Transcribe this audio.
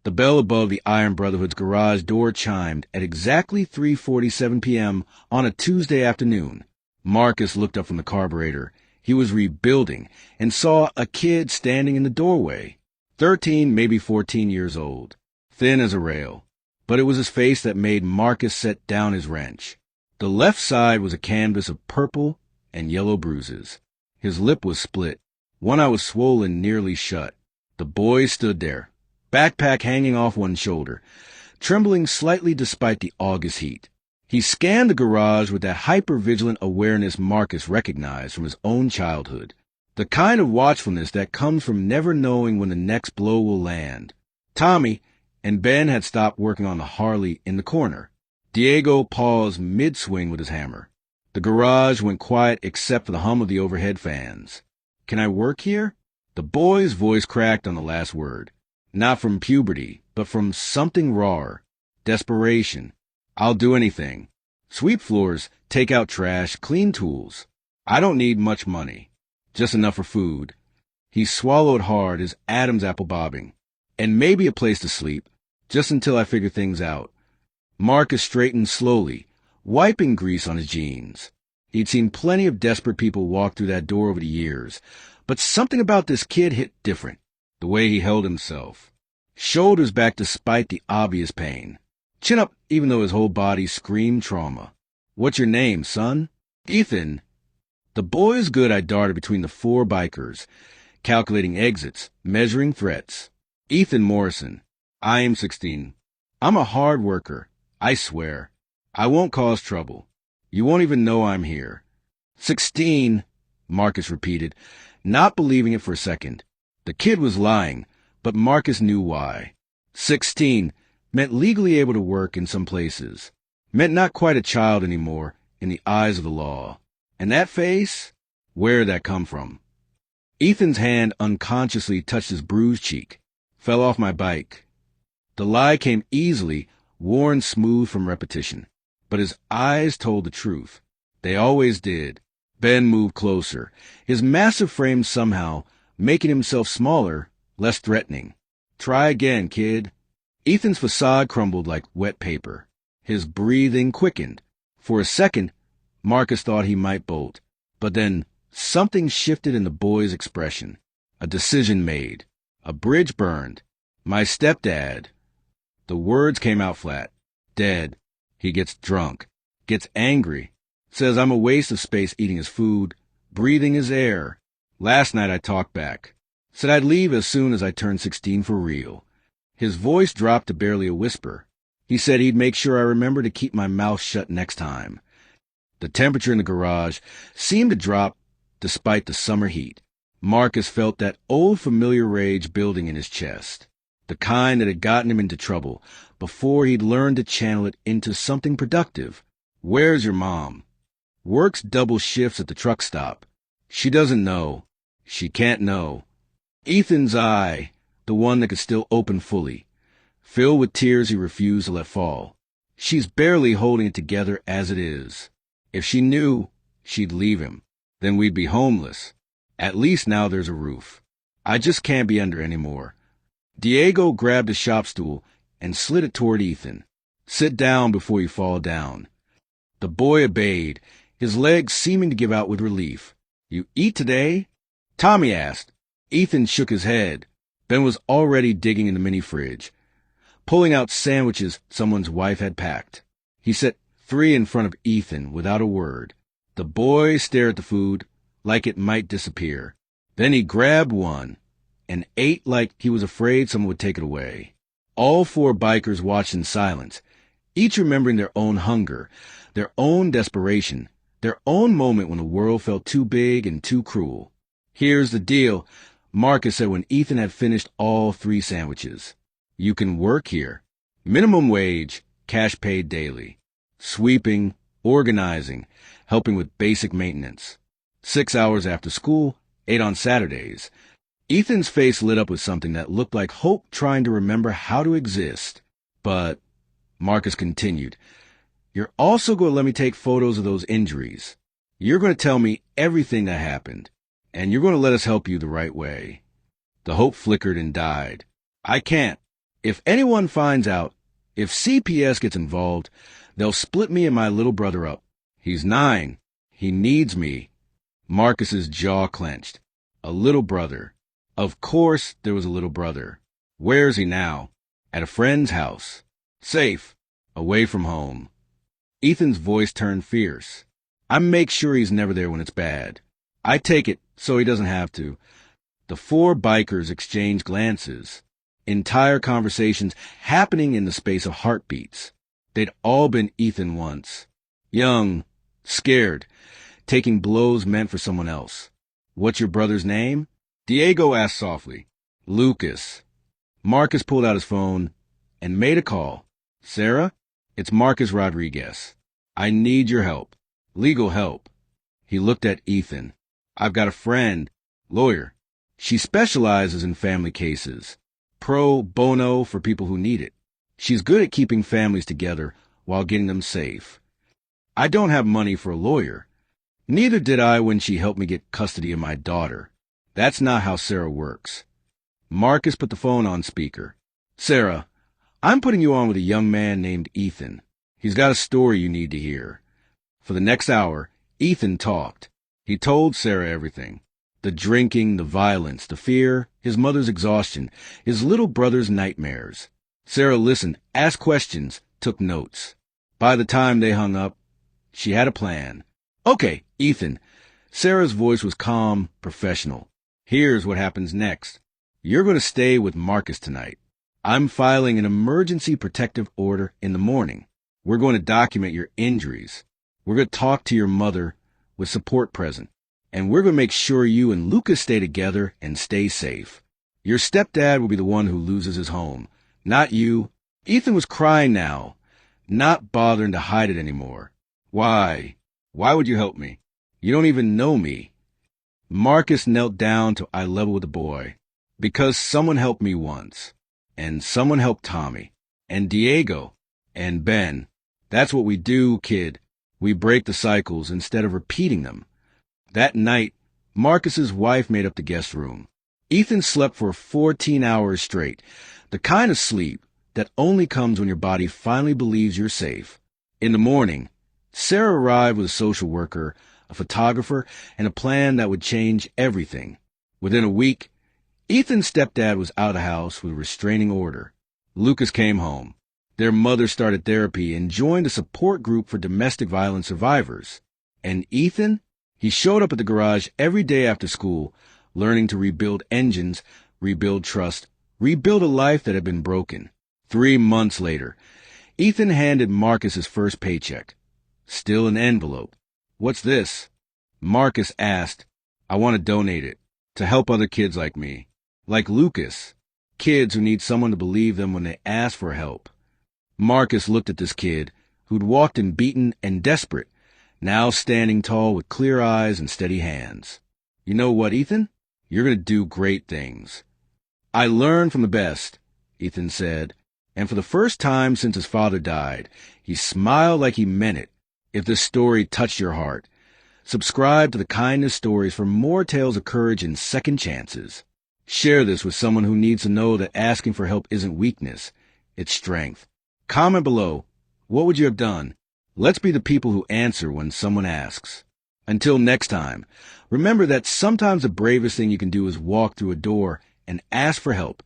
The bell above the Iron Brotherhood's garage door chimed at exactly 3:47 p.m. on a Tuesday afternoon. Marcus looked up from the carburetor. He was rebuilding and saw a kid standing in the doorway, 13, maybe 14 years old, thin as a rail. But it was his face that made Marcus set down his wrench. The left side was a canvas of purple and yellow bruises. His lip was split. One eye was swollen nearly shut. The boy stood there, backpack hanging off one shoulder, trembling slightly despite the August heat. He scanned the garage with that hyper-vigilant awareness Marcus recognized from his own childhood, the kind of watchfulness that comes from never knowing when the next blow will land. Tommy and Ben had stopped working on the Harley in the corner. Diego paused mid-swing with his hammer. The garage went quiet except for the hum of the overhead fans. "Can I work here?" The boy's voice cracked on the last word. Not from puberty, but from something rawer. Desperation. "I'll do anything. Sweep floors, take out trash, clean tools. I don't need much money. Just enough for food." He swallowed hard, his Adam's apple bobbing. "And maybe a place to sleep, just until I figure things out." Marcus straightened slowly, wiping grease on his jeans. He'd seen plenty of desperate people walk through that door over the years, but something about this kid hit different. The way he held himself. Shoulders back despite the obvious pain. Chin up even though his whole body screamed trauma. "What's your name, son?" "Ethan." The boy's good eye darted between the four bikers, calculating exits, measuring threats. "Ethan Morrison. I am 16. I'm a hard worker. I swear. I won't cause trouble. You won't even know I'm here." 16, Marcus repeated, not believing it for a second. The kid was lying, but Marcus knew why. 16 meant legally able to work in some places. Meant not quite a child anymore in the eyes of the law. And that face? Where'd that come from? Ethan's hand unconsciously touched his bruised cheek. "Fell off my bike." The lie came easily, worn smooth from repetition. But his eyes told the truth. They always did. Ben moved closer, his massive frame somehow making himself smaller, less threatening. "Try again, kid." Ethan's facade crumbled like wet paper. His breathing quickened. For a second, Marcus thought he might bolt. But then something shifted in the boy's expression. A decision made. A bridge burned. "My stepdad." The words came out flat. "Dead. He gets drunk. Gets angry. Says I'm a waste of space eating his food, breathing his air. Last night I talked back. Said I'd leave as soon as I turned 16 for real." His voice dropped to barely a whisper. He said he'd make sure I remember to keep my mouth shut next time. The temperature in the garage seemed to drop despite the summer heat. Marcus felt that old familiar rage building in his chest. The kind that had gotten him into trouble before he'd learned to channel it into something productive. "Where's your mom?" "Works double shifts at the truck stop. She doesn't know. She can't know." Ethan's eye, the one that could still open fully, filled with tears he refused to let fall. "She's barely holding it together as it is. If she knew, she'd leave him. Then we'd be homeless. At least now there's a roof. I just can't be under anymore." Diego grabbed a shop stool and slid it toward Ethan. "Sit down before you fall down." The boy obeyed, his legs seeming to give out with relief. "You eat today?" Tommy asked. Ethan shook his head. Ben was already digging in the mini-fridge, pulling out sandwiches someone's wife had packed. He set 3 in front of Ethan without a word. The boy stared at the food like it might disappear. Then he grabbed one and ate like he was afraid someone would take it away. All 4 bikers watched in silence, each remembering their own hunger, their own desperation, their own moment when the world felt too big and too cruel. "Here's the deal," Marcus said when Ethan had finished all 3 sandwiches. "You can work here. Minimum wage, cash paid daily. Sweeping, organizing, helping with basic maintenance. 6 hours after school, 8 on Saturdays." Ethan's face lit up with something that looked like hope trying to remember how to exist. "But," Marcus continued, "you're also going to let me take photos of those injuries. You're going to tell me everything that happened. And you're going to let us help you the right way." The hope flickered and died. "I can't. If anyone finds out, if CPS gets involved, they'll split me and my little brother up. He's 9. He needs me. Marcus's jaw clenched. A little brother. Of course there was a little brother. Where is he now? At a friend's house. Safe. Away from home. Ethan's voice turned fierce. I make sure he's never there when it's bad. I take it so he doesn't have to. The 4 bikers exchanged glances. Entire conversations happening in the space of heartbeats. They'd all been Ethan once. Young, scared, taking blows meant for someone else. What's your brother's name? Diego asked softly. Lucas. Marcus pulled out his phone and made a call. Sarah, it's Marcus Rodriguez. I need your help. Legal help. He looked at Ethan. I've got a friend, lawyer. She specializes in family cases. Pro bono for people who need it. She's good at keeping families together while getting them safe. I don't have money for a lawyer. Neither did I when she helped me get custody of my daughter. That's not how Sarah works. Marcus put the phone on speaker. Sarah, I'm putting you on with a young man named Ethan. He's got a story you need to hear. For the next hour, Ethan talked. He told Sarah everything. The drinking, the violence, the fear, his mother's exhaustion, his little brother's nightmares. Sarah listened, asked questions, took notes. By the time they hung up, she had a plan. Okay, Ethan. Sarah's voice was calm, professional. Here's what happens next. You're going to stay with Marcus tonight. I'm filing an emergency protective order in the morning. We're going to document your injuries. We're going to talk to your mother with support present. And we're going to make sure you and Lucas stay together and stay safe. Your stepdad will be the one who loses his home, not you. Ethan was crying now, not bothering to hide it anymore. Why? Why would you help me? You don't even know me. Marcus knelt down to eye level with the boy. Because someone helped me once. And someone helped Tommy. And Diego. And Ben. That's what we do, kid. We break the cycles instead of repeating them. That night, Marcus's wife made up the guest room. Ethan slept for 14 hours straight, the kind of sleep that only comes when your body finally believes you're safe. In the morning, Sarah arrived with a social worker, a photographer, and a plan that would change everything. Within a week, Ethan's stepdad was out of the house with a restraining order. Lucas came home. Their mother started therapy and joined a support group for domestic violence survivors. And Ethan? He showed up at the garage every day after school, learning to rebuild engines, rebuild trust, rebuild a life that had been broken. 3 months later, Ethan handed Marcus his first paycheck. Still an envelope. What's this? Marcus asked. I want to donate it, to help other kids like me. Like Lucas. Kids who need someone to believe them when they ask for help. Marcus looked at this kid, who'd walked in beaten and desperate, now standing tall with clear eyes and steady hands. You know what, Ethan? You're going to do great things. I learned from the best, Ethan said, and for the first time since his father died, he smiled like he meant it. If this story touched your heart, subscribe to the Kindness Stories for more tales of courage and second chances. Share this with someone who needs to know that asking for help isn't weakness, it's strength. Comment below, what would you have done? Let's be the people who answer when someone asks. Until next time, remember that sometimes the bravest thing you can do is walk through a door and ask for help,